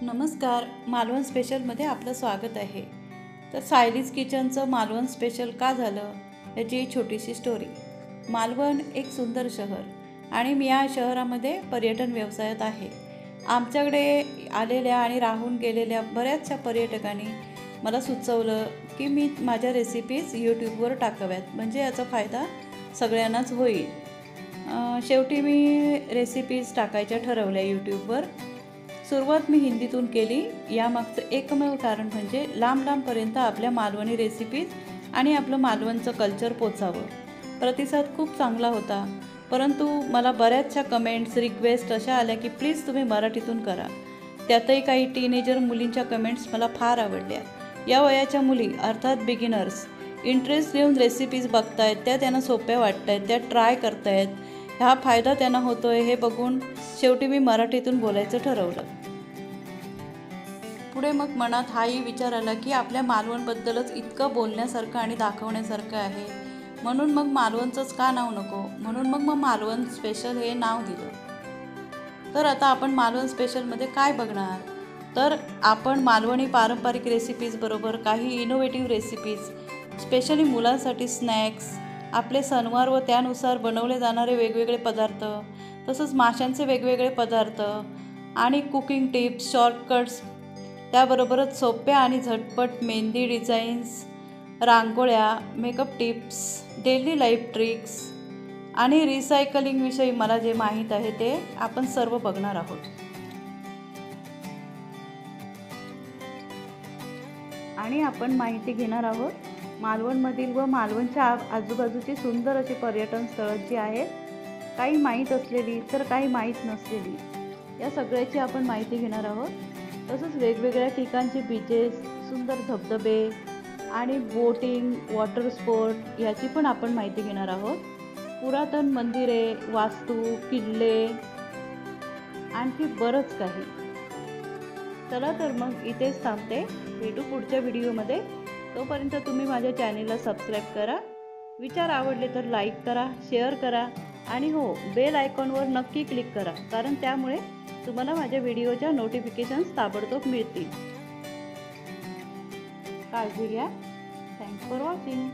नमस्कार, मालवण स्पेशलमध्ये आपलं स्वागत आहे। तर सायलीज किचनचं मालवण स्पेशल का झालं याची छोटीशी स्टोरी। मालवण एक सुंदर शहर आणि मी या शहरामध्ये पर्यटन व्यवसायात आहे। आमच्याकडे आलेल्या आणि राहून गेलेल्या बऱ्याचशा पर्यटकांनी मला सुचवलं की मी माझ्या रेसिपीज यूट्यूबवर टाकाव्यात, म्हणजे याचा फायदा सगळ्यांनाच होईल। शेवटी मी रेसिपीज टाकायच्या ठरवल्या यूट्यूबवर। सुरुवात मी हिंदीतून केली। यामागचं एकमेव कारण म्हणजे लांब लांबपर्यंत आपल्या मालवणी रेसिपीज आणि आपलं मालवणचं कल्चर पोचावं। प्रतिसाद खूप चांगला होता, परंतु मला बऱ्याचशा कमेंट्स रिक्वेस्ट अशा आल्या की प्लीज तुम्ही मराठीतून करा। त्यातही काही टीनेजर मुलींच्या कमेंट्स मला फार आवडल्या। या वयाच्या मुली अर्थात बिगिनर्स इंटरेस्ट घेऊन रेसिपीज बघतायत, त्या त्यांना सोप्या वाटतायत, त्या ट्राय करतायत, हा फायदा त्यांना होतोय हे बघून शेवटी मी मराठीतून बोलायचं ठरवलं। पुढे मग मनात हाही विचार आला की आपल्या मालवणबद्दलच इतकं बोलण्यासारखं आणि दाखवण्यासारखं आहे, म्हणून मग मालवणचंच का नाव नको, म्हणून मग मालवण स्पेशल हे नाव दिलं। तर आता आपण मालवण स्पेशलमध्ये काय बघणार, तर आपण मालवणी पारंपरिक रेसिपीज बरोबर काही इनोव्हेटिव्ह रेसिपीज, स्पेशली मुलांसाठी स्नॅक्स, आपले सणवार व त्यानुसार बनवले जाणारे वेगवेगळे पदार्थ, तसंच माशांचे वेगवेगळे पदार्थ आणि कुकिंग टिप्स, शॉर्टकट्स, त्याबरोबरच सोप्या आणि झटपट मेहंदी डिझाईन्स, रांगोळ्या, makeup tips, daily life tricks आणि रिसायकलिंगविषयी मला जे माहीत आहे ते आपण सर्व बघणार आहोत। आणि आपण माहिती घेणार आहोत मालवणमधील व मालवणच्या आजूबाजूची सुंदर अशी पर्यटन स्थळं जी आहेत, काही माहीत असलेली तर काही माहीत नसलेली, या सगळ्याची आपण माहिती घेणार आहोत। तसंच वेगवेगळ्या ठिकाणचे बीचेस, सुंदर धबधबे आणि बोटिंग, वॉटर स्पोर्ट याची पण आपण माहिती घेणार आहोत। पुरातन मंदिरे, वास्तू, किल्ले आणखी बरंच काही। चला तर मग इथेच थांबते, भेटू पुढच्या व्हिडिओमध्ये। तोपर्यंत तुम्ही माझ्या चॅनेलला सबस्क्राईब करा, विचार आवडले तर लाईक करा, शेअर करा आणि हो, बेल आयकॉनवर नक्की क्लिक करा, कारण त्यामुळे तुम्हाला माझ्या व्हिडिओच्या नोटिफिकेशन्स ताबडतोब मिळतील। काळजी घ्या। Thanks for watching.